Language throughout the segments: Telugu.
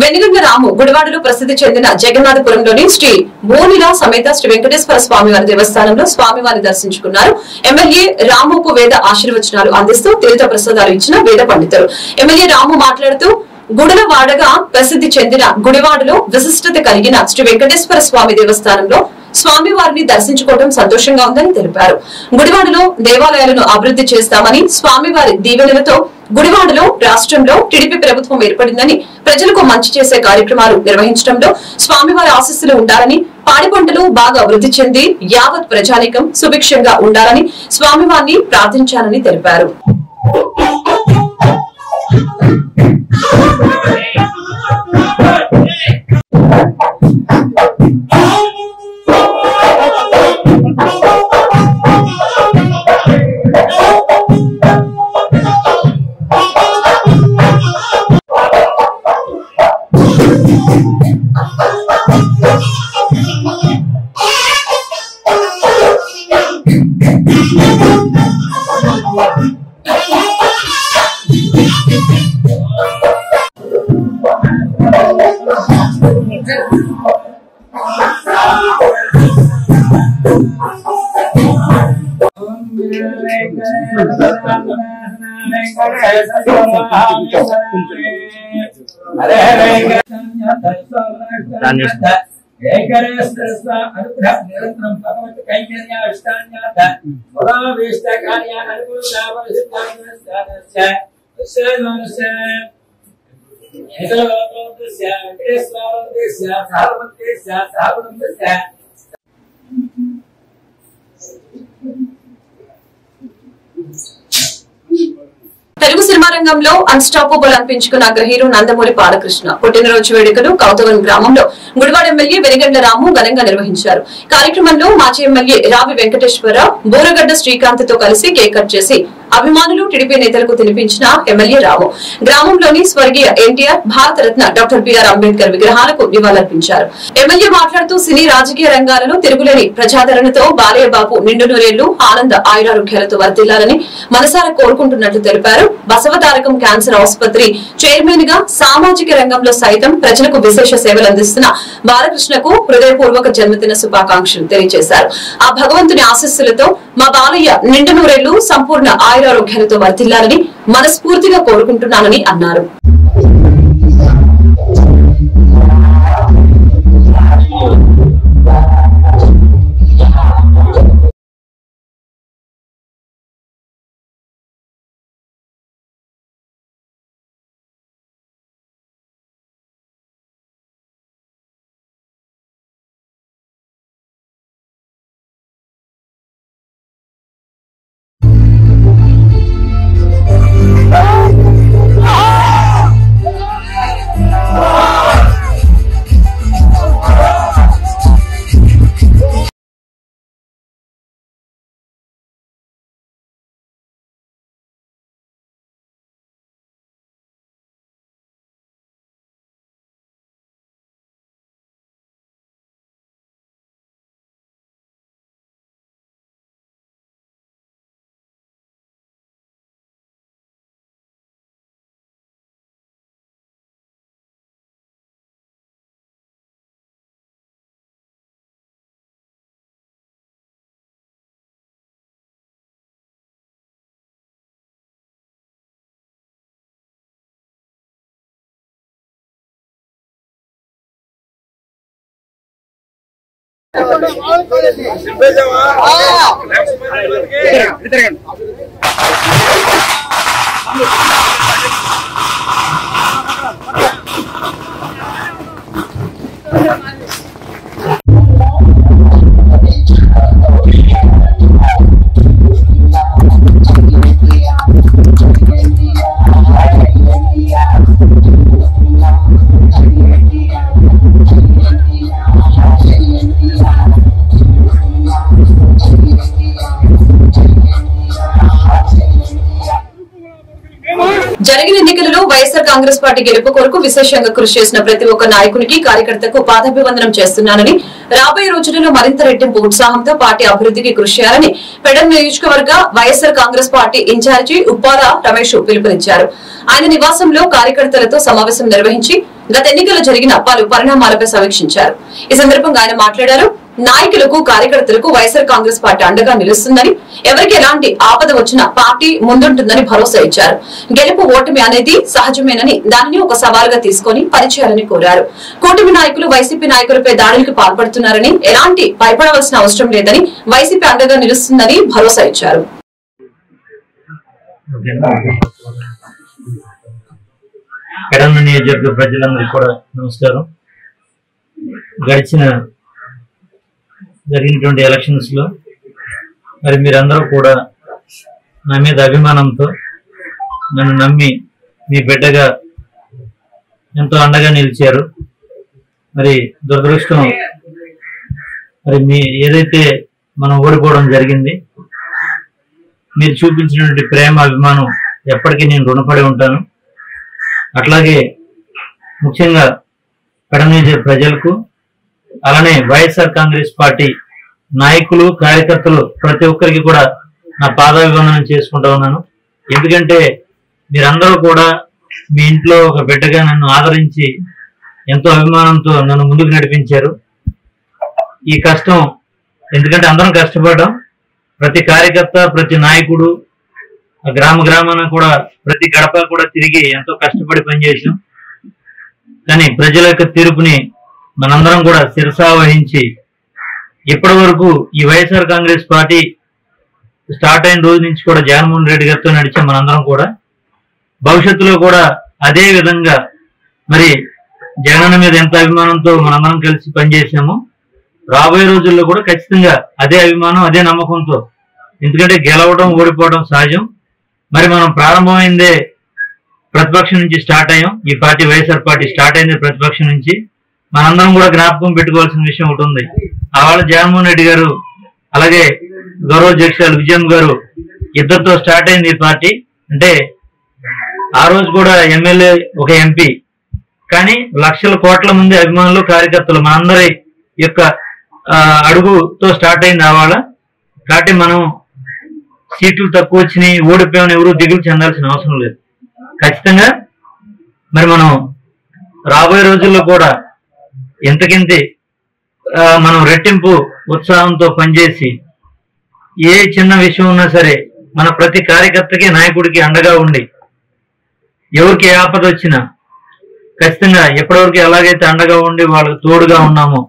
వెనిగండ్ల రాము గుడివాడలో ప్రసిద్ధి చెందిన జగన్నాథపురంలోని శ్రీ భూనిలా సమేత శ్రీ వెంకటేశ్వర స్వామివారి దేవస్థానంలో స్వామివారిని దర్శించుకున్నారు. ఎమ్మెల్యే రాముకు వేద ఆశీర్వచనాలు అందిస్తూ తీర్థ ప్రసాదాలు ఇచ్చిన వేద పండితులు. ఎమ్మెల్యే రాము మాట్లాడుతూ గుడలవాడగా ప్రసిద్ధి చెందిన గుడివాడలో విశిష్టత కలిగిన శ్రీ వెంకటేశ్వర స్వామి దేవస్థానంలో స్వామివారిని దర్శించుకోవడం సంతోషంగా ఉందని తెలిపారు. గుడివాడలో దేవాలయాలను అభివృద్ధి చేస్తామని, స్వామివారి దీవెనలతో గుడివాడలో రాష్ట్రంలో టీడీపీ ప్రభుత్వం ఏర్పడిందని, ప్రజలకు మంచి చేసే కార్యక్రమాలు నిర్వహించడంలో స్వామివారి ఆశీస్సులు ఉండాలని, పాడి పంటలు బాగా అభివృద్ధి చెంది యావత్ ప్రజానీకం సుభిక్షంగా ఉండాలని స్వామివారిని ప్రార్థించాలని తెలిపారు. తెలుగు సినిమా రంగంలో అన్స్టాపబుల్ అనిపించుకున్న అగ్రహీరో నందమూరి బాలకృష్ణ పుట్టినరోజు వేడుకలు కౌతవన్ గ్రామంలో గుడివాడ ఎమ్మెల్యే వెనిగండ్ల రాము ఘనంగా నిర్వహించారు. కార్యక్రమంలో మాజీ ఎమ్మెల్యే రావి వెంకటేశ్వరరావు బూరగడ్డ శ్రీకాంత్ తో కలిసి కేక్ కట్ చేసి అభిమానులు టీడీపీ నేతలకు తినిపించిన ఎమ్మెల్యే రాము గ్రామంలోని స్వర్గీయ ఎన్టీఆర్, భారతరత్న డాక్టర్ బిఆర్ అంబేద్కర్ విగ్రహాలకు నివాళులర్పించారు. ఎమ్మెల్యే మాట్లాడుతూ సినీ రాజకీయ రంగాలలో తిరుగులేని ప్రజాదరణతో బాలయ్య బాబు నిండు నూరేళ్లు ఆనంద ఆయురారోగ్యాలతో వర్ధిల్లాలని మనసారా కోరుకుంటున్నట్లు తెలిపారు. బసవతారకం క్యాన్సర్ ఆసుపత్రి చైర్మన్ గా సామాజిక రంగంలో సైతం ప్రజలకు విశేష సేవలు అందిస్తున్న బాలకృష్ణకు హృదయపూర్వక జన్మదిన శుభాకాంక్షలు తెలియజేశారు. ఆ భగవంతుని ఆశీస్సులతో మా బాలయ్య నిండు నూరేళ్లు సంపూర్ణ ఆయురారోగ్యాలతో వర్ధిల్లాలని మనస్ఫూర్తిగా కోరుకుంటున్నానని అన్నారు. జరిగిన ఎన్నికలలో వైఎస్ఆర్ కాంగ్రెస్ పార్టీ గెలుపు కొరకు విశేషంగా కృషి చేసిన ప్రతి ఒక్క నాయకునికి కార్యకర్తకు పాదాభివందనం చేస్తున్నానని, రాబోయే రోజులలో మరింత రెట్టింపు ఉత్సాహంతో పార్టీ అభివృద్ధికి కృషి చేయాలని పెడన్ నియోజకవర్గ వైఎస్ఆర్ కాంగ్రెస్ పార్టీ ఇన్ఛార్జి ఉప్పాల రమేష్ పిలుపునిచ్చారు. ఆయన నివాసంలో కార్యకర్తలతో సమావేశం నిర్వహించి గత ఎన్నికల్లో జరిగిన పలు పరిణామాలపై సమీక్షించారు. ఈ సందర్భంగా ఆయన మాట్లాడారు. నాయకులకు కార్యకర్తలకు వైఎస్ఆర్ కాంగ్రెస్ పార్టీ అండగా నిలుస్తుందని, ఎవరికి ఎలాంటి ఆపద వచ్చినా పార్టీ ముందుంటుందని భరోసా ఇచ్చారు. గెలుపు ఓటమి అనేది సహజమేనని, దానిని ఒక సవాలుగా తీసుకుని పనిచేయాలని కోరారు. కూటమి నాయకులు వైసీపీ నాయకులపై దాడులకు పాల్పడుతున్నారని, ఎలాంటి భయపడవలసిన అవసరం లేదని, వైసీపీ అండగా నిలుస్తుందని భరోసా ఇచ్చారు. పెడన నియోజకవర్గ ప్రజలందరికీ కూడా నమస్కారం. జరిగినటువంటి ఎలక్షన్స్ లో మరి మీరందరూ కూడా నా మీద అభిమానంతో నన్ను నమ్మి మీ బిడ్డగా ఎంతో అండగా నిలిచారు. మరి దురదృష్టం మరి మీ ఏదైతే మనం ఓడిపోవడం జరిగింది, మీరు చూపించినటువంటి ప్రేమ అభిమానం ఎప్పటికీ నేను రుణపడి ఉంటాను. అట్లాగే ముఖ్యంగా పెడన ప్రజలకు, అలానే వైఎస్ఆర్ కాంగ్రెస్ పార్టీ నాయకులు కార్యకర్తలు ప్రతి ఒక్కరికి కూడా నా పాదాభివందనం చేసుకుంటా ఉన్నాను. ఎందుకంటే మీరందరూ కూడా మీ ఇంట్లో ఒక బిడ్డగా నన్ను ఆదరించి ఎంతో అభిమానంతో నన్ను ముందుకు నడిపించారు. ఈ కష్టం, ఎందుకంటే అందరం కష్టపడ్డాం. ప్రతి కార్యకర్త, ప్రతి నాయకుడు గ్రామాన కూడా ప్రతి గడప కూడా తిరిగి ఎంతో కష్టపడి పనిచేసాం. కానీ ప్రజల యొక్క తీర్పుని మనందరం కూడా శిరసా వహించి ఇప్పటి వరకు ఈ వైఎస్ఆర్ కాంగ్రెస్ పార్టీ స్టార్ట్ అయిన రోజు నుంచి కూడా జగన్మోహన్ రెడ్డి గారితో నడిచాం. మనందరం కూడా భవిష్యత్తులో కూడా అదే విధంగా మరి జగనన్న మీద ఎంత అభిమానంతో మనందరం కలిసి పనిచేసామో రాబోయే రోజుల్లో కూడా ఖచ్చితంగా అదే అభిమానం, అదే నమ్మకంతో, ఎందుకంటే గెలవడం ఓడిపోవడం సహజం. మరి మనం ప్రారంభమైందే ప్రతిపక్షం నుంచి స్టార్ట్ అయ్యాం. ఈ పార్టీ వైఎస్ఆర్ పార్టీ స్టార్ట్ అయిందే ప్రతిపక్షం నుంచి. మనందరం కూడా జ్ఞాపకం పెట్టుకోవాల్సిన విషయం ఒకటి ఉంది. ఆవాళ జగన్మోహన్ రెడ్డి గారు అలాగే గౌరవ అధ్యక్షులు విజయం గారు ఇద్దరితో స్టార్ట్ అయింది ఈ పార్టీ. అంటే ఆ రోజు కూడా ఎమ్మెల్యే, ఒక ఎంపీ, కానీ లక్షల కోట్ల మంది అభిమానులు, కార్యకర్తలు మనందరి యొక్క అడుగుతో స్టార్ట్ అయింది ఆవాళ. కాబట్టి మనం సీట్లు తక్కువ వచ్చినాయి, ఓడిపోయామని ఎవరు దిగులు చెందాల్సిన అవసరం లేదు. ఖచ్చితంగా మరి మనం రాబోయే రోజుల్లో కూడా ఎంతకింతే మనం రెట్టింపు ఉత్సాహంతో పనిచేసి ఏ చిన్న విషయం ఉన్నా సరే మన ప్రతి కార్యకర్తకి, నాయకుడికి అండగా ఉండి ఎవరికి ఏ ఆపద వచ్చినా ఖచ్చితంగా ఎప్పటివరకు ఎలాగైతే అండగా ఉండి వాళ్ళకి తోడుగా ఉన్నామో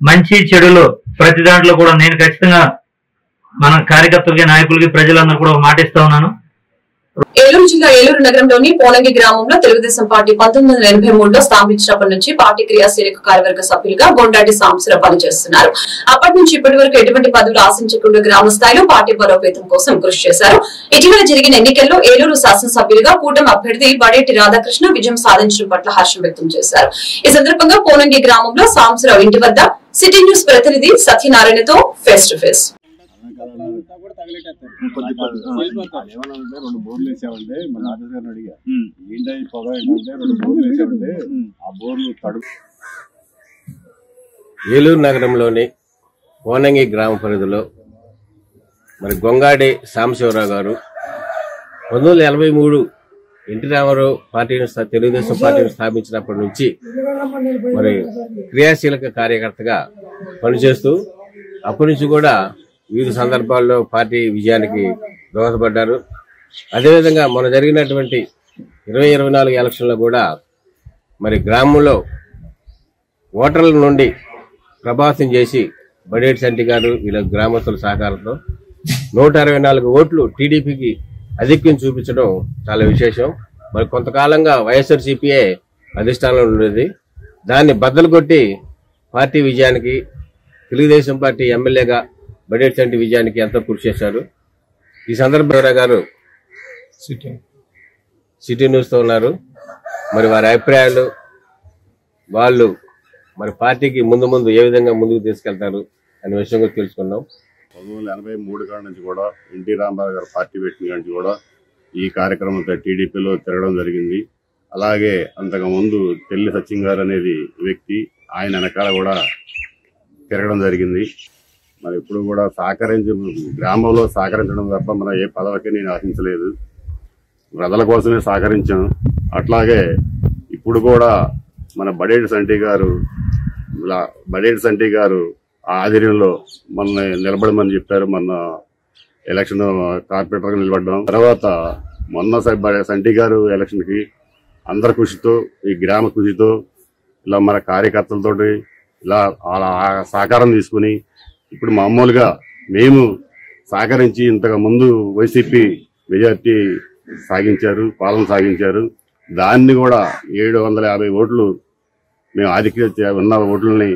మంచి చెడులో ప్రతి దాంట్లో కూడా నేను ఖచ్చితంగా మన కార్యకర్తలకి, నాయకులకి, ప్రజలందరూ కూడా మాటిస్తా ఉన్నాను. ఏలూరు జిల్లా ఏలూరు నగరంలోని పోలంగి గ్రామంలో తెలుగుదేశం పార్టీ 1983లో స్థాపించినప్పటి నుంచి పార్టీ క్రియాశీలక కార్యవర్గ సభ్యులుగా గొండాటి సాంబశివరావు పనిచేస్తున్నారు. అప్పటి నుంచి ఇప్పటి వరకు ఎటువంటి పదవులు ఆశించకుండా గ్రామ స్థాయిలో పార్టీ బలోపేతం కోసం కృషి చేశారు. ఇటీవల జరిగిన ఎన్నికల్లో ఏలూరు శాసనసభ్యులుగా కూటమి అభ్యర్థి బడేటి రాధాకృష్ణ విజయం సాధించడం పట్ల హర్షం వ్యక్తం చేశారు. ఈ సందర్భంగా పోలంగి గ్రామంలో సాంబశివరావు ఇంటి వద్ద సిటీ న్యూస్ ప్రతినిధి సత్యనారాయణతో ఫేస్ టు ఫేస్. రెండు బోర్లు వేసామంటే మన ఆఫీస్ గారిని అడిగా, ఏంటంటే పొగ ఏంటంటే రెండు బోర్లు వేసామంటే ఆ బోర్లు తడుపు. ఏలూరు నగరంలోని పోనంగి గ్రామ పరిధిలో మరి గొంగాడి సాంబశివరావు గారు 1983 ఎన్టీ రామారావు పార్టీని, తెలుగుదేశం పార్టీని స్థాపించినప్పటి నుంచి మరి క్రియాశీలక కార్యకర్తగా పనిచేస్తూ అప్పటి నుంచి కూడా వివిధ సందర్భాల్లో పార్టీ విజయానికి దోహదపడ్డారు. అదేవిధంగా మొన్న జరిగినటువంటి 2024 ఎలక్షన్లో కూడా మరి గ్రామంలో ఓటర్ల నుండి ప్రభావితం చేసి బడేటి సంటి గారు వీళ్ళ గ్రామస్తుల సహకారంతో 164 ఓట్లు టీడీపీకి ఆధిక్యం చూపించడం చాలా విశేషం. మరి కొంతకాలంగా వైఎస్ఆర్సీపీఏ అధిష్టానంలో ఉండేది. దాన్ని బద్దలు కొట్టి పార్టీ విజయానికి, తెలుగుదేశం పార్టీ ఎమ్మెల్యేగా బడేటి సంటి విజయానికి ఎంతో కృషి చేశారు. ఈ సందర్భంగా గారు సిటీ న్యూస్తో ఉన్నారు. మరి వారి అభిప్రాయాలు, వాళ్ళు మరి పార్టీకి ముందు ఏ విధంగా ముందుకు తీసుకెళ్తారు అనే విషయం కూడా తెలుసుకున్నాం. 1983 కాడ నుంచి కూడా ఎన్టీ రామారావు గారు పార్టీ పెట్టిన కాడ నుంచి కూడా ఈ కార్యక్రమంతో టీడీపీలో తిరగడం జరిగింది. అలాగే అంతకుముందు పెళ్లి సత్యం గారు అనేది వ్యక్తి, ఆయన వెనకాల కూడా తిరగడం జరిగింది. మరి ఇప్పుడు కూడా గ్రామంలో సహకరించడం తప్ప మన ఏ పదవికి నేను ఆశించలేదు, ప్రజల కోసమే సహకరించాం. అట్లాగే ఇప్పుడు కూడా మన బడేటి సంటి గారు ఆధ్వర్యంలో మొన్న నిలబడమని చెప్పారు. మొన్న ఎలక్షన్ కార్పొరేటర్ గా నిలబడ్డాం. తర్వాత మొన్న సంటి గారు ఎలక్షన్ కి అందరి కృషితో, ఈ గ్రామ కృషితో, ఇలా మన కార్యకర్తలతోటి ఇలా సహకారం తీసుకుని ఇప్పుడు మామూలుగా మేము సహకరించి ఇంతకు ముందు వైసీపీ మెజార్టీ పాలన సాగించారు. దాన్ని కూడా 750 ఓట్లు మేము ఆధిక్యత ఉన్న ఓట్లని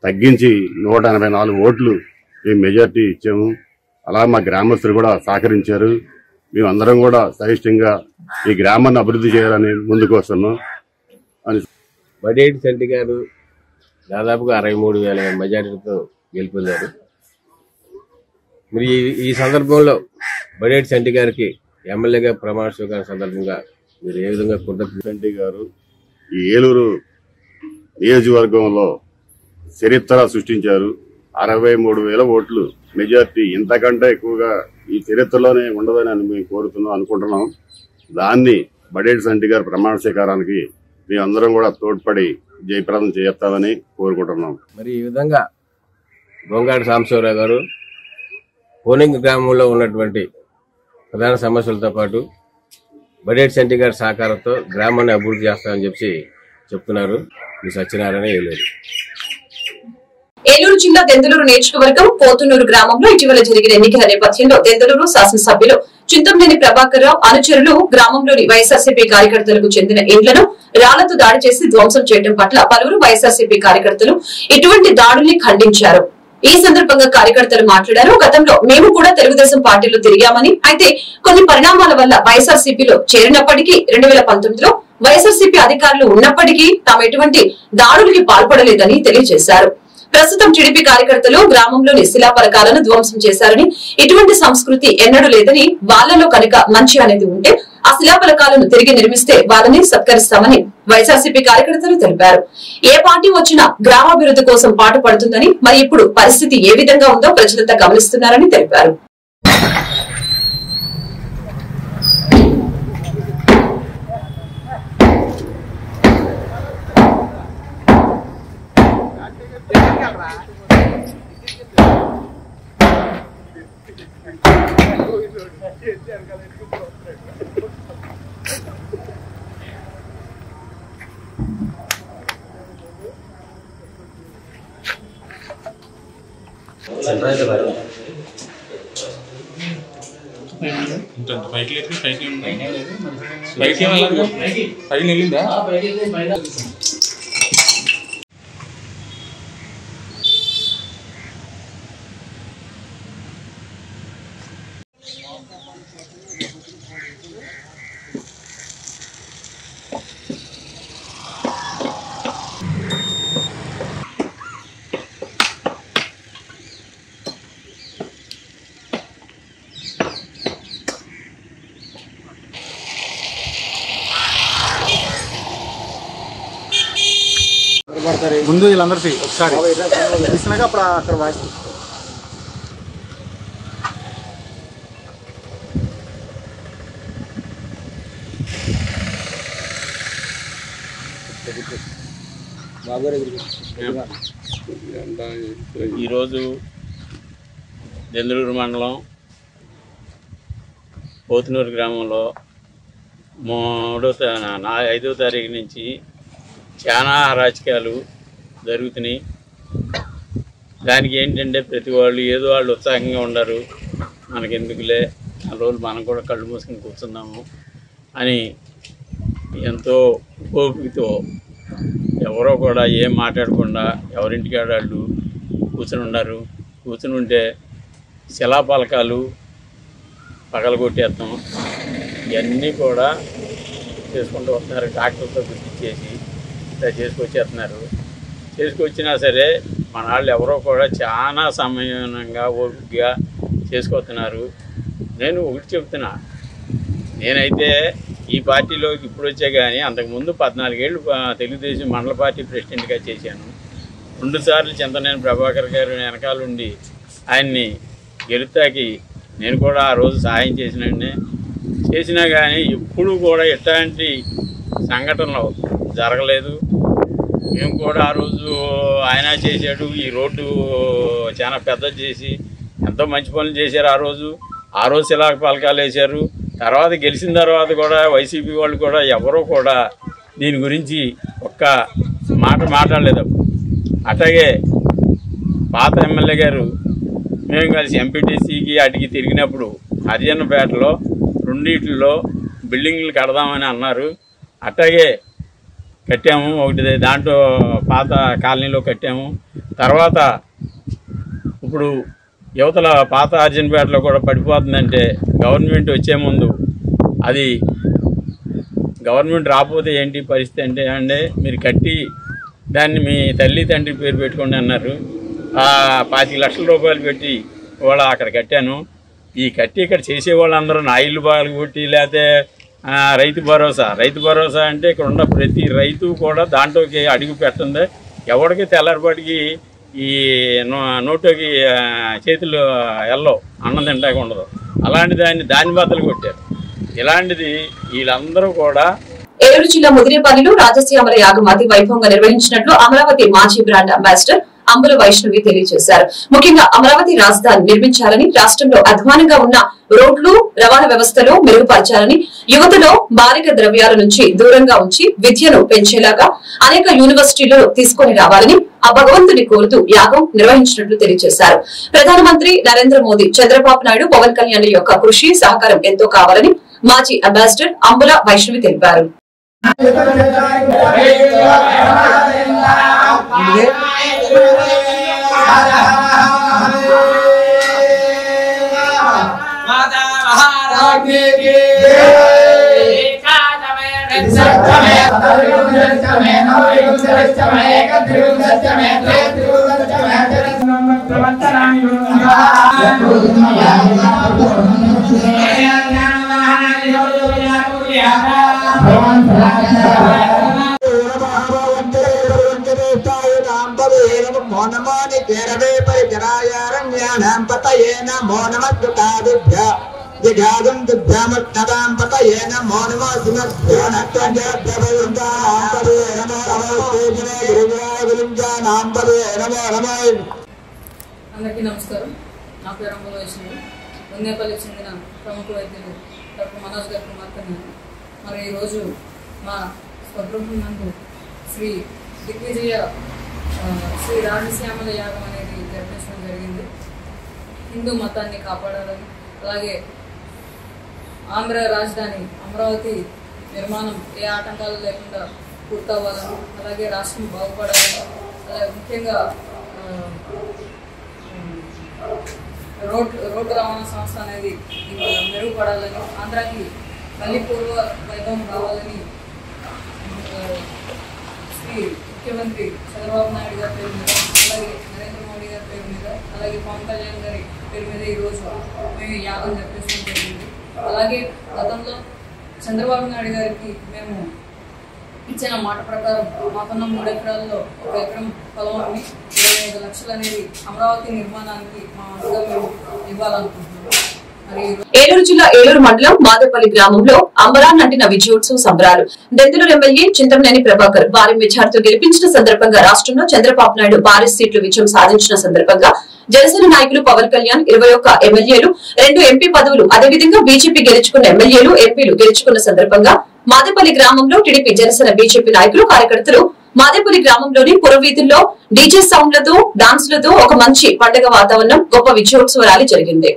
తగ్గించి 184 ఓట్లు మేము మెజార్టీ ఇచ్చాము. అలా మా గ్రామస్తులు కూడా సహకరించారు. మేమందరం కూడా సహిష్టంగా ఈ గ్రామాన్ని అభివృద్ధి చేయాలని ముందుకు వస్తున్నాం అని. బడేటి సంటి గారు దాదాపుగా 63,000 మెజారిటీతో గెలుపొందారు. మరి ఈ సందర్భంలో బడేటి సంటి గారికి ఎమ్మెల్యేగా ప్రమాణ స్వీకారం సందర్భంగా మీరు ఏ విధంగా సంటి గారు ఈ ఏలూరు నియోజకవర్గంలో చరిత్ర సృష్టించారు. 63,000 ఓట్లు మెజార్టీ, ఇంతకంటే ఎక్కువగా ఈ చరిత్రలోనే ఉండదని మేము అనుకుంటున్నాం. దాన్ని బడేటి సంటి గారి ప్రమాణ స్వీకారానికి మేమందరం కూడా తోడ్పడి జయప్రదం చేస్తామని కోరుకుంటున్నాం. మరి ఈ విధంగా గొంగాడి సాంబశివరావు గారు పోలింగ్ గ్రామంలో ఉన్నటువంటి ప్రధాన సమస్యలతో పాటు బడేటి సంటి గారి సహకారంతో గ్రామాన్ని అభివృద్ధి చేస్తామని చెప్తున్నారు. మీ సత్యనారాయణ, ఏలూరు. ఏలూరు జిల్లా దెందులూరు నియోజకవర్గం పోతునూరు గ్రామంలో ఇటీవల జరిగిన ఎన్నికల నేపథ్యంలో దెందులూరు శాసనసభ్యులు చింతమనేని ప్రభాకర్ రావు అనుచరులు గ్రామంలోని వైఎస్ఆర్సీపీ కార్యకర్తలకు చెందిన ఇండ్లను రాళ్లతో దాడి చేసి ధ్వంసం చేయడం పట్ల పలువురు వైఎస్ఆర్సీపీ కార్యకర్తలు ఇటువంటి దాడుల్ని ఖండించారు. ఈ సందర్భంగా కార్యకర్తలు మాట్లాడారు. గతంలో మేము కూడా తెలుగుదేశం పార్టీలో తిరిగామని, అయితే కొన్ని పరిణామాల వల్ల వైఎస్ఆర్సీపీలో చేరినప్పటికీ 2019లో వైఎస్ఆర్సీపీ అధికారులు ఉన్నప్పటికీ తాము ఎటువంటి దాడులకి పాల్పడలేదని తెలియజేశారు. ప్రస్తుతం టీడీపీ కార్యకర్తలు గ్రామంలోని శిలాఫలకాలను ధ్వంసం చేశారని, ఇటువంటి సంస్కృతి ఎన్నడూ లేదని, వాళ్లలో కనుక మంచి అనేది ఉంటే ఆ శిలాఫలకాలను తిరిగి నిర్మిస్తే వాళ్ళని సత్కరిస్తామని వైఎస్ఆర్సీపీ కార్యకర్తలు తెలిపారు. ఏ పార్టీ వచ్చినా గ్రామాభివృద్ధి కోసం పాటుపడుతుందని, మరి ఇప్పుడు పరిస్థితి ఏ విధంగా ఉందో ప్రజలంతా గమనిస్తున్నారని తెలిపారు. ముందు వీళ్ళందరికీ ఒకసారి తీసినాక అప్పుడు అక్కడ వాయిస్ ఈరోజు దెందులూరు మండలం పోతునూరు గ్రామంలో 5వ తారీఖు నుంచి చాలా అరాచకాలు జరుగుతున్నాయి. దానికి ఏంటంటే ప్రతి వాళ్ళు ఏదో వాళ్ళు ఉత్సాహంగా ఉండరు, మనకెందుకులే ఆ రోజులు మనం కూడా కళ్ళు మూసుకొని కూర్చుందాము అని ఎంతో ఓపికతో ఎవరో కూడా ఏం మాట్లాడకుండా ఎవరింటికి వాళ్ళు కూర్చుని ఉన్నారు. కూర్చుని ఉంటే శిలాపలకాలు పగలగొట్టేస్తాం ఇవన్నీ కూడా చేసుకుంటూ వస్తున్నారు. డాక్టర్తో గుర్తించేసి ఇలా చేసుకొచ్చేస్తున్నారు. చేసుకొచ్చినా సరే మన వాళ్ళు ఎవరో కూడా చాలా సమయంగా ఓపికగా చేసుకొస్తున్నారు. నేను ఒకటి చెప్తున్నా, నేనైతే ఈ పార్టీలోకి ఇప్పుడు వచ్చే కానీ అంతకుముందు 14 ఏళ్ళు తెలుగుదేశం మండల పార్టీ ప్రెసిడెంట్గా చేశాను. 2 సార్లు చింతనేని ప్రభాకర్ గారు వెనకాలండి ఆయన్ని గెలుతాకి నేను కూడా ఆ రోజు సహాయం చేసినా కానీ ఎప్పుడు కూడా ఎట్లాంటి సంఘటనలు జరగలేదు. మేము కూడా ఆ రోజు ఆయన చేశాడు, ఈ రోడ్డు చాలా పెద్దది చేసి ఎంతో మంచి పనులు చేశారు. ఆ రోజు శిలాక పలకాలు వేశారు. తర్వాత గెలిచిన తర్వాత కూడా వైసీపీ వాళ్ళు కూడా ఎవరో కూడా దీని గురించి ఒక్క మాట మాట్లాడలేదు. అట్లాగే పాత ఎమ్మెల్యే గారు మేము కలిసి ఎంపీటీసీకి అటుకి తిరిగినప్పుడు హరిజనపేటలో 2 బిల్డింగ్లు కడదామని అన్నారు. అట్లాగే కట్టాము. ఒకటి దాంట్లో పాత కాలనీలో కట్టాము. తర్వాత ఇప్పుడు యువతల పాత హరిజనపేటలో కూడా పడిపోతుందంటే గవర్నమెంట్ వచ్చే ముందు అది గవర్నమెంట్ రాకపోతే ఏంటి పరిస్థితి అంటే మీరు కట్టి దాన్ని మీ తల్లి తండ్రి పేరు పెట్టుకోండి అన్నారు. 25 లక్షల రూపాయలు పెట్టి వాళ్ళ అక్కడ కట్టాను. ఈ కట్టి ఇక్కడ చేసేవాళ్ళందరూ నా ఇల్లు బాగా కొట్టి లేకపోతే రైతు భరోసా అంటే ఇక్కడ ఉన్న ప్రతి రైతు కూడా దాంట్లోకి అడుగు పెట్టండి. ఎవరికి తెల్లారిపాటికి ఈ నోట్లోకి చేతులు ఎల్లో అన్నం తింటాక ఉండదు. అలాంటి దాన్ని బద్దలు కొట్టారు. ఇలాంటిది వీళ్ళందరూ కూడా ఏలూరు జిల్లా ముదిరేపల్లిలో రాజశ్యామల యాగం అతి వైభవంగా నిర్వహించినట్లు అమరావతి మాజీ బ్రాండ్ అంబాసిడర్ అంబుల వైష్ణవి తెలియజేశారు. ముఖ్యంగా అమరావతి రాజధాని నిర్మించాలని, రాష్ట్రంలో అధ్వానంగా ఉన్న రోడ్లు రవాణా వ్యవస్థలో మెరుగుపరచాలని, యువతలో బాలిక ద్రవ్యాల నుంచి దూరంగా ఉంచి విద్యను పెంచేలాగా అనేక యూనివర్సిటీలను తీసుకొని రావాలని ఆ భగవంతుని కోరుతూ యాగం నిర్వహించినట్లు తెలియజేశారు. ప్రధానమంత్రి నరేంద్ర మోదీ, చంద్రబాబు నాయుడు, పవన్ కళ్యాణ్ యొక్క కృషి సహకారం ఎంతో కావాలని మాజీ అంబాసిడర్ అంబుల వైష్ణవి తెలిపారు. మోనమోని కేరవే పరిచరాయారణ్యానాం పతయేన మోనమద్దుతాదిభ్య దిగాదుం దిభ్యాముత్తదాం పతయేన మోనమోసిమద్భ్యోనత్వజాభ్యవయుందానాం పదే నమో నమో తేజనే గురుజాగులింజానాం పదే నమో నమో. అందరికీ నమస్కారం. నా పేరు అంబుల వైష్ణవి. ఉన్నేపల్లికి చెందిన ప్రముఖ వైద్యులు డాక్టర్ మనోజ్ గారి కుమార్తెను మరి ఈరోజు మా స్వగృహం నందు శ్రీ దిగ్విజయ శ్రీ రాజశ్యామల యాగం అనేది జరిపించడం జరిగింది. హిందూ మతాన్ని కాపాడాలని, అలాగే ఆంధ్ర రాజధాని అమరావతి నిర్మాణం ఏ ఆటంకాలు లేకుండా పూర్తవ్వాలని, అలాగే రాష్ట్రం బాగుపడాలని, అలాగే ముఖ్యంగా రోడ్డు రవాణా సంస్థ అనేది మెరుగుపడాలని, ఆంధ్రాకి మళ్ళీ పూర్వ వైభవం రావాలని శ్రీ ముఖ్యమంత్రి చంద్రబాబు నాయుడు గారి పేరు మీద, అలాగే నరేంద్ర మోడీ గారి పేరు మీద, అలాగే పవన్ కళ్యాణ్ గారి పేరు మీద ఈరోజు మేము యాగం జరిపించడం జరిగింది. అలాగే గతంలో చంద్రబాబు నాయుడు గారికి మేము ఇచ్చిన మాట ప్రకారం మాకున్న 3 ఎకరాల్లో 1 ఎకరం పొలం అమ్మి 25 లక్షలు అనేది అమరావతి నిర్మాణానికి మా వంతుగా మేము ఇవ్వాలనుకుంటున్నాం. ఏలూరు జిల్లా ఏలూరు మండలం మాదేపల్లి గ్రామంలో అంబరాన్ అంటిన విజయోత్సవ సంబరాలు. దెందులూరు ఎమ్మెల్యే చింతమనేని ప్రభాకర్ భారీ మెజార్టీతో గెలిపించిన సందర్భంగా రాష్ట్రంలో చంద్రబాబు నాయుడు భారీ సీట్లు విజయం సాధించిన సందర్భంగా జనసేన నాయకులు పవన్ కళ్యాణ్ 21 ఎమ్మెల్యేలు, 2 ఎంపీ పదవులు, అదేవిధంగా బీజేపీ గెలుచుకున్న ఎమ్మెల్యేలు, ఎంపీలు గెలుచుకున్న సందర్భంగా మాదేపల్లి గ్రామంలో టీడీపీ, జనసేన, బీజేపీ నాయకులు, కార్యకర్తలు మాదేపల్లి గ్రామంలోని పురవీధుల్లో డీజే సౌండ్లతో, డాన్సులతో ఒక మంచి పండుగ వాతావరణం, గొప్ప విజయోత్సవ ర్యాలీ జరిగింది.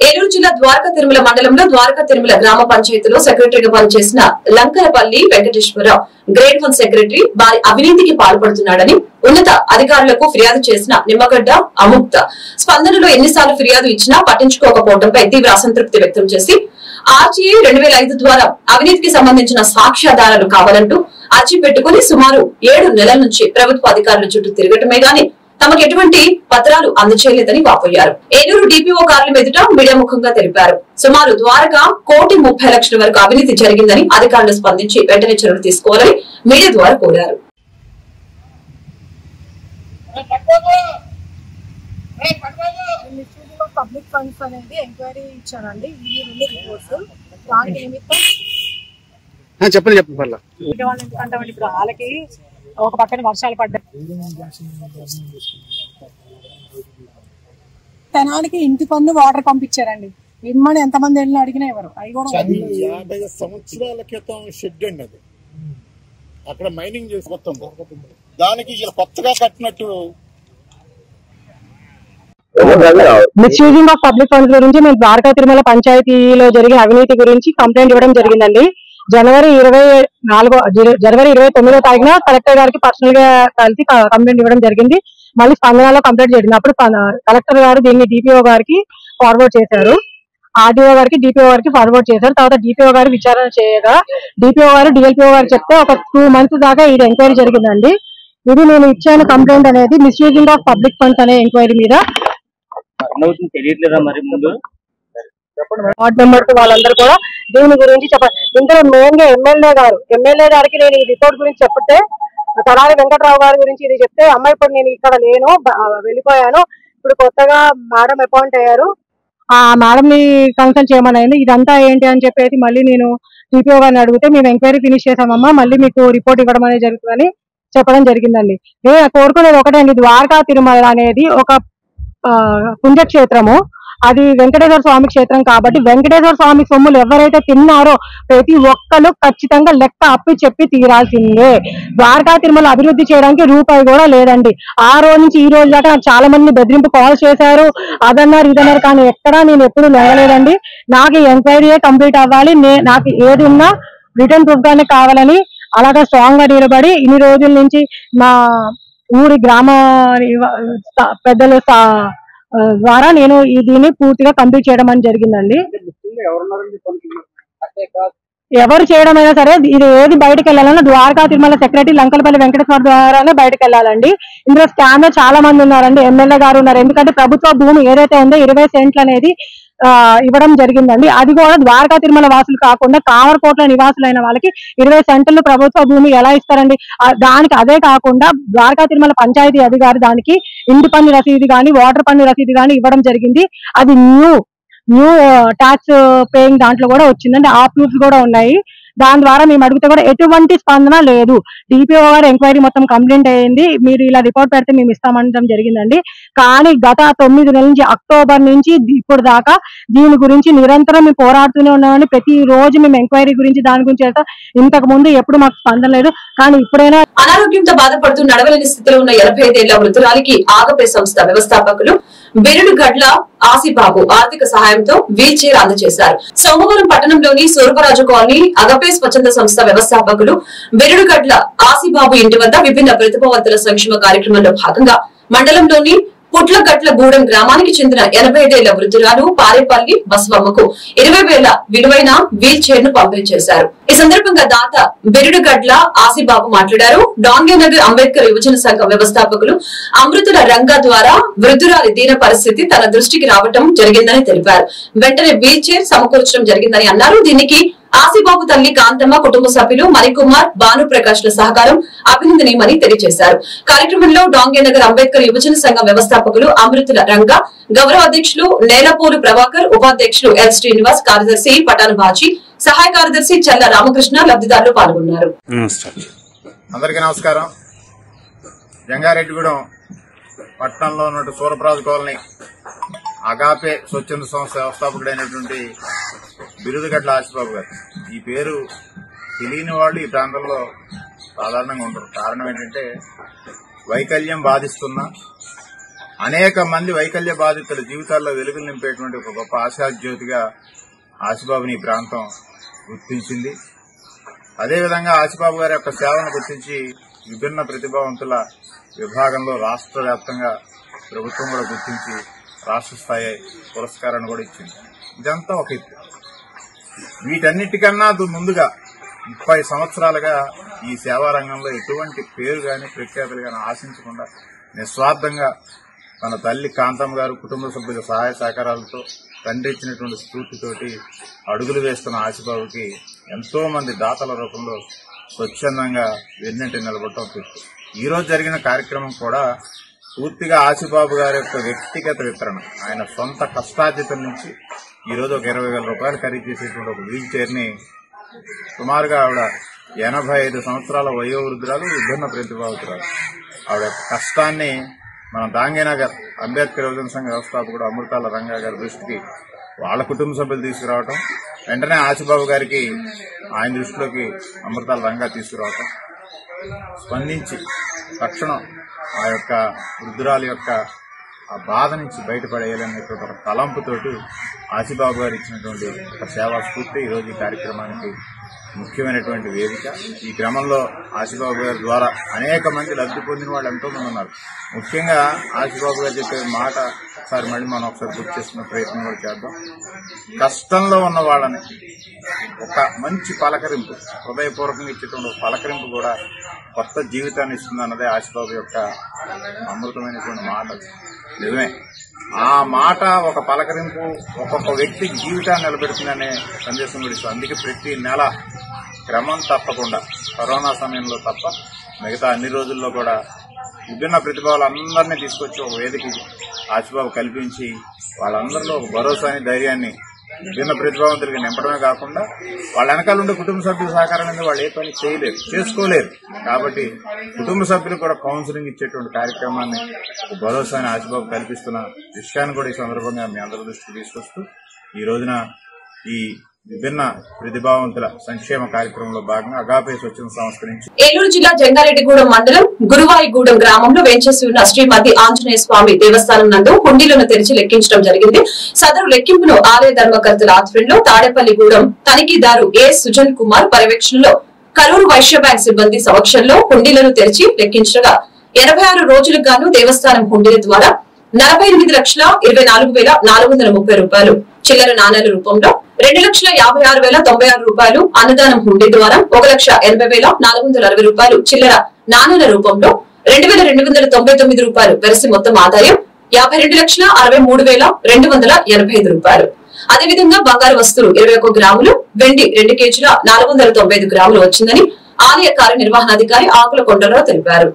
ఏలూరు జిల్లా ద్వారకా తిరుమల మండలంలో ద్వారకా తిరుమల గ్రామ పంచాయతీలో సెక్రటరీగా పనిచేసిన లంకరపల్లి వెంకటేశ్వరరావు గ్రేడ్ 1 సెక్రటరీ వారి అవినీతికి పాల్పడుతున్నాడని ఉన్నత అధికారులకు ఫిర్యాదు చేసిన నిమ్మగడ్డ అముక్త స్పందనలో ఎన్నిసార్లు ఫిర్యాదు ఇచ్చినా పట్టించుకోకపోవడంపై తీవ్ర అసంతృప్తి వ్యక్తం చేసి ఆర్టీఐ 2005 ద్వారా అవినీతికి సంబంధించిన సాక్ష్యాధారాలు కావాలంటూ అర్జీ పెట్టుకుని సుమారు 7 నెలల నుంచి ప్రభుత్వ అధికారుల చుట్టూ తిరగటమే గాని తమకు ఎటువంటి పత్రాలు అందచేయలేదని వాపోయారు. ఏలూరు డిపిఓ కార్యాలయం ఎదుట మీడియా ముఖంగా తెలిపారు. సుమారు ద్వారకా 1,30,00,000 వరకు అవినీతి జరిగిందని అధికారులు స్పందించి వెంటనే చర్యలు తీసుకోవాలని మీడియా ద్వారా కోరారు. పబ్లిక్ ఫండ్స్ అనేది ఎంక్వైరీ ఇచ్చానండి. ఈ 2 రిపోర్ట్స్ దానికి నిమిత్తం చెప్పండి పర్లా ఎందుకంటే ఇప్పుడు వాళ్ళకి ఒక పక్కన వర్షాలు పడ్డాయి, తెనాలికి ఇంటి పన్ను వాటర్ పంపించారండి. ఇమ్మని ఎంతమంది వెళ్ళి అడిగినా ఎవరు అవి కూడా 50 సంవత్సరాల క్రితం షెడ్ అండి అది. అక్కడ మైనింగ్ చేసి మొత్తం దానికి ఇలా కొత్తగా కట్టినట్టు మిస్యూజింగ్ ఆఫ్ పబ్లిక్ ఫండ్స్ గురించి మేము ద్వారకా తిరుమల పంచాయతీలో జరిగిన అవినీతి గురించి కంప్లైంట్ ఇవ్వడం జరిగిందండి. జనవరి 29వ తారీఖున కలెక్టర్ గారికి పర్సనల్ గా కలిసి కంప్లైంట్ ఇవ్వడం జరిగింది. మళ్ళీ స్పందనలో కంప్లైంట్ జరిగింది. అప్పుడు కలెక్టర్ గారు దీన్ని డిపిఓ గారికి ఫార్వర్డ్ చేశారు. ఆర్డీఓ గారికి డిపిఓ గారికి ఫార్వర్డ్ చేశారు. తర్వాత డిపిఓ గారు విచారణ చేయగా డిపిఓ గారు డిఎల్పిఓ గారు చెప్తే ఒక 2 months దాకా ఇది ఎంక్వైరీ జరిగిందండి. ఇది నేను ఇచ్చాను కంప్లైంట్ అనేది మిస్యూజింగ్ ఆఫ్ పబ్లిక్ ఫండ్స్ అనే ఎంక్వైరీ మీద. వార్డ్ మెంబర్స్ వాళ్ళందరూ కూడా దీని గురించి చెప్పారు. ఇందులో మెయిన్ గా ఎమ్మెల్యే గారికి నేను ఈ రిపోర్ట్ గురించి చెప్తే తలారి వెంకటరావు గారి గురించి ఇది చెప్తే అమ్మాయి ఇప్పుడు నేను ఇక్కడ లేను, వెళ్ళిపోయాను, ఇప్పుడు కొత్తగా మేడం అపాయింట్ అయ్యారు, ఆ మేడం ని కన్సల్ట్ చేయమని ఇదంతా ఏంటి అని చెప్పేసి మళ్ళీ నేను డిపిఓ గారిని అడిగితే మేము ఎంక్వైరీ ఫినిష్ చేసామమ్మా, మళ్ళీ మీకు రిపోర్ట్ ఇవ్వడం అనేది జరుగుతుందని చెప్పడం జరిగిందండి. నేను కోరుకునేది ఒకటే అండి, ద్వారకా తిరుమల అనేది ఒక పుణ్యక్షేత్రము, అది వెంకటేశ్వర స్వామి క్షేత్రం కాబట్టి వెంకటేశ్వర స్వామి సొమ్ములు ఎవరైతే తిన్నారో ప్రతి ఒక్కరు ఖచ్చితంగా లెక్క అప్పి చెప్పి తీరాల్సిందే. ద్వారకా తిరుమల అభివృద్ధి చేయడానికి రూపాయి కూడా లేదండి. ఆ రోజు నుంచి ఈ రోజు దాకా చాలా మంది బెదిరింపు కాల్ చేశారు, అదన్నారు ఇదన్నారు, కానీ ఎక్కడా నేను ఎప్పుడు లేవలేదండి. నాకు ఎంక్వైరీయే కంప్లీట్ అవ్వాలి, నాకు ఏది ఉన్నా రిటర్న్ ప్రూఫ్ గానే కావాలని అలాగా స్ట్రాంగ్ గా నిలబడి ఇన్ని రోజుల నుంచి మా ఊరి గ్రామ పెద్దల ద్వారా నేను దీన్ని పూర్తిగా కంప్లీట్ చేయడం అని జరిగిందండి. ఎవరు చేయడం అయినా సరే ఇది ఏది బయటకు వెళ్ళాలన్నా ద్వారకా తిరుమల సెక్రటరీ లంకలపల్లి వెంకటేశ్వర ద్వారానే బయటకు వెళ్ళాలండి. ఇందులో స్కామ్ చాలా మంది ఉన్నారండి, ఎమ్మెల్యే గారు ఉన్నారు. ఎందుకంటే ప్రభుత్వ భూమి ఏదైతే ఉందో 20 సెంట్లు అనేది ఇవ్వడం జరిగిందండి. అది కూడా ద్వారకా తిరుమల వాసులు కాకుండా కామరకోట్ల నివాసులైన వాళ్ళకి 20 సెంట్లు ప్రభుత్వ భూమి ఎలా ఇస్తారండి? దానికి అదే కాకుండా ద్వారకా తిరుమల పంచాయతీ అధికారి దానికి ఇంటి పన్ను రసీదు కానీ వాటర్ పన్ను రసీదు కానీ ఇవ్వడం జరిగింది. అది న్యూ ట్యాక్స్ పేయింగ్ దాంట్లో కూడా వచ్చిందండి. ఆ ప్రూఫ్స్ కూడా ఉన్నాయి. దాని ద్వారా మేము అడిగితే కూడా ఎటువంటి స్పందన లేదు. డిపిఓ గారు ఎంక్వైరీ మొత్తం కంప్లీట్ అయ్యింది, మీరు ఇలా రిపోర్ట్ పెడితే మేము ఇస్తామనడం జరిగిందండి. కానీ గత 9 నెలల నుంచి అక్టోబర్ నుంచి ఇప్పుడు దాకా దీని గురించి నిరంతరం మేము పోరాడుతూనే ఉన్నామని, ప్రతి రోజు మేము ఎంక్వైరీ గురించి దాని గురించి వెళ్తాం. ఇంతకు ముందు ఎప్పుడు మాకు స్పందన లేదు. కానీ ఇప్పుడైనా అనారోగ్యంతో బాధపడుతూ నడవలేని స్థితిలో ఉన్న 85 ఏళ్ల వృద్ధురాలికి ఆగపే సంస్థ వ్యవస్థాపకులు బెరుడుగడ్ల ఆసిబాబు ఆర్థిక సహాయంతో వీల్ చైర్ అందజేశారు. సోమవారం పట్టణంలోని సూరపరాజు కాలనీ అగపే స్వచ్ఛంద సంస్థ వ్యవస్థాపకులు బెరుడుగడ్ల ఆసిబాబు ఇంటి వద్ద విభిన్న ప్రతిభావంతుల సంక్షేమ కార్యక్రమంలో భాగంగా మండలంలోని పుట్లగట్ల గూడెం గ్రామానికి చెందిన 85 ఏళ్ల వృద్ధురాలు పారేపల్లి బసవమ్మకు 20,000 విలువైన వీల్ చైర్ ను పంపిణీ చేశారు. ఈ సందర్భంగా దాత బెరుడుగడ్ల ఆసిబాబు మాట్లాడారు. డాంగేనగర్ అంబేద్కర్ యువజన సంఘం వ్యవస్థాపకులు అమృతుల రంగా ద్వారా వృద్ధురాలి దీన పరిస్థితి తన దృష్టికి రావటం జరిగిందని తెలిపారు. వెంటనే వీల్ చైర్ సమకూర్చడం జరిగిందని అన్నారు. దీనికి ఆసిబాబు తల్లి కాంతమ్మ, కుటుంబ సభ్యులు మణికుమార్, భానుప్రకాష్ ల సహకారం అభినందనీయమని తెలియజేశారు. కార్యక్రమంలో డాంగేనగర్ అంబేద్కర్ యువజన సంఘం వ్యవస్థాపకులు అమృతుల రంగా, గౌరవ అధ్యక్షులు నేలపూలు ప్రభాకర్, ఉపాధ్యక్షులు ఎల్ శ్రీనివాస్, కార్యదర్శి పటాన్ బాజీ, సహాయ కార్యదర్శి చల్ల రామకృష్ణ లబ్ధిదారులు పాల్గొన్నారు. అందరికీ నమస్కారం. జంగారెడ్డిగూడెం పట్టణంలో ఉన్న సూరపరాజు కాలనీ అగాపే స్వచ్ఛంద సంస్థ వ్యవస్థాపకుడైనటువంటి బిరుదుగడ్ల ఆసిబాబు గారు. ఈ పేరు తెలియని వాళ్ళు ఈ ప్రాంతంలో సాధారణంగా ఉంటారు. కారణం ఏంటంటే వైకల్యం బాధిస్తున్న అనేక మంది వైకల్య బాధితుల జీవితాల్లో వెలుగులు నింపేటువంటి ఒక గొప్ప ఆశాజ్యోతిగా ఆసిబాబుని ఈ ప్రాంతం గుర్తించింది. అదేవిధంగా ఆసిబాబు గారి యొక్క సేవను గుర్తించి విభిన్న ప్రతిభావంతుల విభాగంలో రాష్ట్ర వ్యాప్తంగా ప్రభుత్వం కూడా గుర్తించి రాష్ట్ర స్థాయి పురస్కారాన్ని కూడా ఇచ్చింది. ఇదంతా ఒక ఎత్తు. వీటన్నిటికన్నా ముందుగా 30 సంవత్సరాలుగా ఈ సేవా రంగంలో ఎటువంటి పేరు గాని ప్రఖ్యాతులు గాని ఆశించకుండా నిస్వార్థంగా తన తల్లి కాంతమ్మ గారు, కుటుంబ సభ్యుల సహాయ సహకారాలతో తండ్రి ఇచ్చినటువంటి స్ఫూర్తితోటి అడుగులు వేస్తున్న ఆసిబాబుకి ఎంతో మంది దాతల రూపంలో స్వచ్ఛందంగా వెన్నంటి నిలబడటం పెట్టు. ఈ రోజు జరిగిన కార్యక్రమం కూడా పూర్తిగా ఆసిబాబు గారి యొక్క వ్యక్తిగత వితరణ. ఆయన సొంత కష్టార్జితం నుంచి ఈ రోజు ఒక 20,000 రూపాయలు ఖరీదు చేసేటువంటి ఒక వీల్ చైర్ ని సుమారుగా ఆవిడ 85 సంవత్సరాల వయోవృద్ధురాలు, విభిన్న ప్రతిభావంతురాలు. ఆవిడ కష్టాన్ని మన దాంగేనగర్ అంబేద్కర్ యువజన సంఘ వ్యవస్థాపకుడు అమృతాల రంగా గారి దృష్టికి వాళ్ళ కుటుంబ సభ్యులు తీసుకురావటం, వెంటనే ఆసిబాబు గారికి ఆయన దృష్టిలోకి అమృతాల రంగా తీసుకురావటం, స్పందించి తక్షణం ఆ యొక్క వృద్ధురాలి యొక్క ఆ బాధ నుంచి బయటపడేయాలనేటువంటి ఒక తలంపుతోటి ఆసిబాబు గారు ఇచ్చినటువంటి ఒక సేవా స్ఫూర్తి ఈరోజు ఈ కార్యక్రమానికి ముఖ్యమైనటువంటి వేదిక. ఈ క్రమంలో ఆసిబాబు గారి ద్వారా అనేక మంది లబ్ధి పొందిన వాళ్ళు ఎంతో మంది ఉన్నారు. ముఖ్యంగా ఆసిబాబు గారు చెప్పే మాట ఒకసారి మళ్ళీ మనం ఒకసారి గుర్తు చేసుకునే ప్రయత్నం కూడా చేద్దాం. కష్టంలో ఉన్న వాళ్ళని ఒక మంచి పలకరింపు, హృదయపూర్వకంగా ఇచ్చేటువంటి ఒక పలకరింపు కూడా కొత్త జీవితాన్ని ఇస్తుంది అన్నదే ఆసిబాబు యొక్క అమృతమైనటువంటి మాట. నిజమే, ఆ మాట ఒక పలకరింపు ఒక్కొక్క వ్యక్తి జీవితాన్ని నిలబెడుతుందనే సందేశం కూడా ఇస్తుంది. అందుకే ప్రతి నెల క్రమం తప్పకుండా కరోనా సమయంలో తప్ప మిగతా అన్ని రోజుల్లో కూడా విభిన్న ప్రతిభావాలందరినీ తీసుకొచ్చి ఒక వేదిక ఆసిబాబు కల్పించి వాళ్ళందరిలో ఒక భరోసాని, ధైర్యాన్ని విభిన్న ప్రతిభావంతులుగా నింపడమే కాకుండా వాళ్ళ వెనకాల ఉండే కుటుంబ సభ్యుల సహకారం అనేది వాళ్ళు ఏ పని చేయలేరు, చేసుకోలేరు. కాబట్టి కుటుంబ సభ్యులు కూడా కౌన్సిలింగ్ ఇచ్చేటువంటి కార్యక్రమాన్ని ఒక భరోసాని ఆసిబాబు కల్పిస్తున్న విషయాన్ని కూడా ఈ సందర్భంగా మీ అందరి దృష్టికి తీసుకొస్తూ ఈ రోజున ఈ విభిన్న ప్రతిభావంతుల సంక్షేమ కార్యక్రమంలో భాగంగా అగాపే స్వచ్ఛంద సంస్థ నుంచి ఏలూరు జిల్లా జంగారెడ్డిగూడెం మండలం గురువాయిగూడెం గ్రామంలో వేంచేసి ఉన్న శ్రీమతి ఆంజనేయ స్వామి దేవస్థానం నందు హుండీలను తెరిచి లెక్కించడం జరిగింది. సదరు లెక్కింపును ఆలయ ధర్మకర్తల ఆధ్వర్యంలో తాడేపల్లిగూడెం తనిఖీదారు ఏ సుజన్ కుమార్ పర్యవేక్షణలో కరూరు వైశ్య బ్యాంక్ సిబ్బంది సమక్షంలో హుండీలను తెరిచి లెక్కించగా 86 రోజులకు గాను దేవస్థానం హుండీల ద్వారా 48,24,430 రూపాయలు చిల్లర నాణ్యాల రూపంలో 2,56,096 రూపాయలు అన్నదానం హుండీ ద్వారా 1,80,460 రూపాయలు చిల్లర నాణ్యాల రూపంలో 2,299 రూపాయలు వెరసి మొత్తం ఆదాయం 52,63,285 రూపాయలు. అదేవిధంగా బంగారు వస్తువులు 21 గ్రాములు, వెండి 2 కేజీల 495 గ్రాములు వచ్చిందని ఆలయ కార్యనిర్వహణాధికారి ఆకుల కొండలరావు తెలిపారు.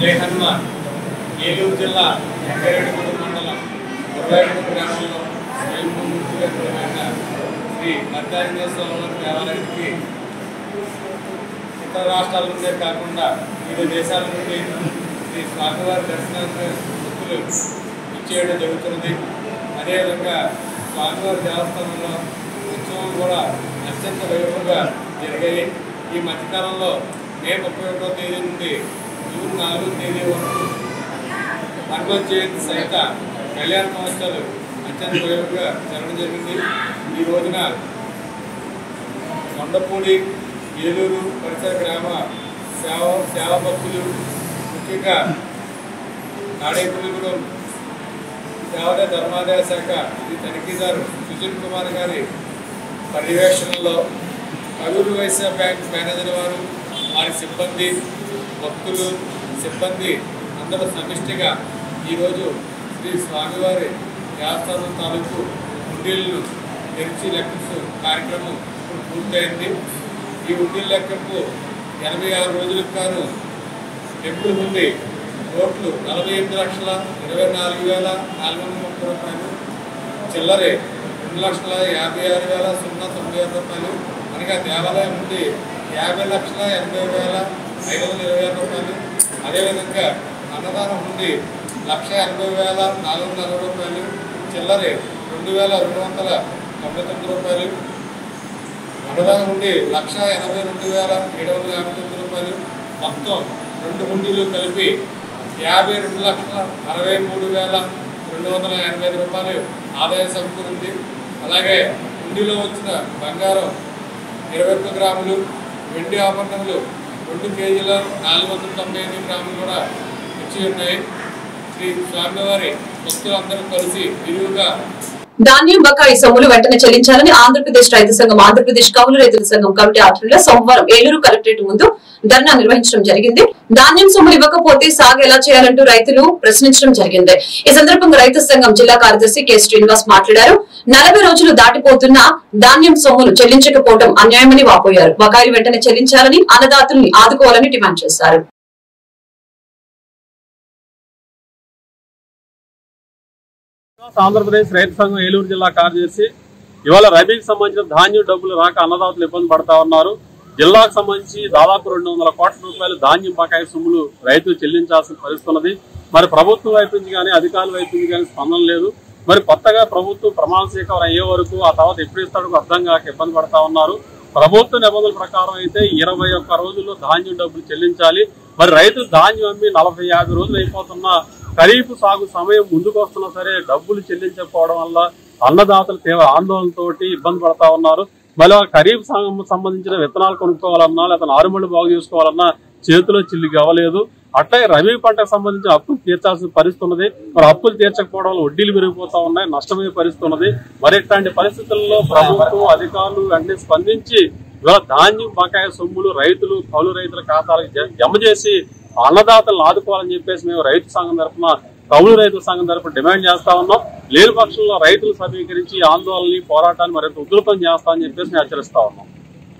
జై హనుమాన్. ఏలూరు జిల్లా వెంకరేడుగూడెం మండలం గురవాడ గ్రామంలో స్వయంభూమూర్తిగా కొలువైన శ్రీ మద్దాంజనేశ్వర దేవాలయానికి ఇతర రాష్ట్రాల నుండే కాకుండా వివిధ దేశాల నుండి శ్రీ స్వామివారి దర్శనానికి భక్తులు ఇచ్చేయడం జరుగుతున్నది. అదేవిధంగా స్వామివారి దేవస్థానంలో ఉత్సవం కూడా అత్యంత వైభవంగా జరిగాయి. ఈ మధ్యకాలంలో మే 31వ తేదీ నుండి జూన్ 4వ తేదీ వరకు హనుమత్ జయంతి సహిత కళ్యాణ మహోత్సవాలు అత్యంత వైభవంగా జరగడం జరిగింది. ఈ రోజున కొండపూడి ఏలూరు పరిసర గ్రామ సేవా భక్తులు, ముఖ్యంగా తాడేపల్లిగూడెం దేవాదాయ ధర్మాదాయ శాఖ శ్రీ తనిఖీదారు సుజిన్ కుమార్ గారి పర్యవేక్షణలో కరూరు వైశ్య బ్యాంక్ మేనేజర్ వారు, వారి సిబ్బంది, భక్తులు, సిబ్బంది అందరూ సమిష్టిగా ఈరోజు శ్రీ స్వామివారి దేవస్థానం తాలూకు హుండీలను తెరిచి లెక్కించు కార్యక్రమం ఇప్పుడు పూర్తయింది. ఈ హుండీల లెక్కింపు 86 రోజులకు గాను టెంపుల్ నుండి కోట్లు 48,24,430 రూపాయలు, చిల్లరే 2,56,096 రూపాయలు, అనగా దేవాలయం నుండి 50,80,526 రూపాయలు, అదేవిధంగా అన్నదానం నుండి 1,80,440 రూపాయలు, చిల్లరే 2,299 రూపాయలు, అన్నదానం నుండి 1,82,759 రూపాయలు, మొత్తం 2 హుండీలు కలిపి 52,63,285 రూపాయలు ఆదాయం సమకూరింది. అలాగే హుండీలో వచ్చిన బంగారం 21 గ్రాములు, వెండి ఆభరణములు 2 కేజీల 498 గ్రాములు కూడా ఇచ్చి ఉన్నాయి. శ్రీ స్వామివారి భక్తులందరూ కలిసి విరివిగా ధాన్యం బకాయి సొమ్ములు వెంటనే చెల్లించాలని ఆంధ్రప్రదేశ్ రైతు సంఘం, ఆంధ్రప్రదేశ్ కౌలు రైతుల సంఘం కమిటీ ఆధ్వర్యంలో సోమవారం ఏలూరు కలెక్టరేట్ ముందు ధర్నా నిర్వహించడం జరిగింది. ధాన్యం సొమ్ములు ఇవ్వకపోతే సాగు ఎలా చేయాలంటూ రైతులు ప్రశ్నించడం జరిగింది. ఈ సందర్భంగా రైతు సంఘం జిల్లా కార్యదర్శి కె శ్రీనివాస్ మాట్లాడారు. 40 రోజులు దాటిపోతున్నా ధాన్యం సొమ్ములు చెల్లించకపోవడం అన్యాయమని వాపోయారు. బకాయిలు వెంటనే చెల్లించాలని, అన్నదాతల్ని ఆదుకోవాలని డిమాండ్ చేశారు. ఆంధ్రప్రదేశ్ రైతు సంఘం ఏలూరు జిల్లా కార్యదర్శి. ఇవాళ రబీకి సంబంధించిన ధాన్యం డబ్బులు రాక అన్నదాతలు ఇబ్బంది పడతా ఉన్నారు. జిల్లాకు సంబంధించి దాదాపు 200 కోట్ల రూపాయలు ధాన్యం బకాయి సొమ్ములు రైతులు చెల్లించాల్సిన పరిస్థితి ఉన్నది. మరి ప్రభుత్వం వైపు నుంచి కానీ అధికారుల వైపు నుంచి కానీ స్పందన లేదు. మరి కొత్తగా ప్రభుత్వం ప్రమాణ స్వీకారం అయ్యే వరకు ఆ తర్వాత ఎప్పుడు ఇస్తాడో అర్థం కాక ఇబ్బంది పడతా ఉన్నారు. ప్రభుత్వ నిబంధనల ప్రకారం అయితే 21 రోజుల్లో ధాన్యం డబ్బులు చెల్లించాలి. మరి రైతులు ధాన్యం అమ్మి 40-50 రోజులు అయిపోతున్నా ఖరీఫ్ సాగు సమయం ముందుకు వస్తున్నా సరే డబ్బులు చెల్లించకపోవడం వల్ల అన్నదాతలు తీవ్ర ఆందోళనతోటి ఇబ్బంది పడతా ఉన్నారు. మళ్ళీ ఖరీఫ్ సంబంధించిన విత్తనాలు కొనుక్కోవాలన్నా లేదా నారుమళ్ళు బాగు చేసుకోవాలన్నా చేతిలో చిల్లికి అవ్వలేదు. అట్లాగే రబీ పంటకు సంబంధించిన అప్పులు తీర్చాల్సిన పరిస్థితి ఉన్నది. మరి అప్పులు తీర్చకపోవడం వల్ల వడ్డీలు పెరిగిపోతా ఉన్నాయి, నష్టమయ్యే పరిస్థితి ఉన్నది. మరి ఇట్లాంటి పరిస్థితుల్లో ప్రభుత్వం అధికారులు వెంటనే స్పందించి ఇవాళ ధాన్యం బకాయి సొమ్ములు రైతులు కౌలు రైతుల ఖాతాలకు జమ చేసి అన్నదాతలను ఆదుకోవాలని చెప్పేసి మేము రైతు సంఘం తరఫున కౌలు రైతుల సంఘం తరఫున డిమాండ్ చేస్తా ఉన్నాం. లేని పక్షంలో రైతులు సమీకరించి ఆందోళనని పోరాటాన్ని మరింత ఉధృతం చేస్తామని చెప్పేసి మేము హెచ్చరిస్తా ఉన్నాం.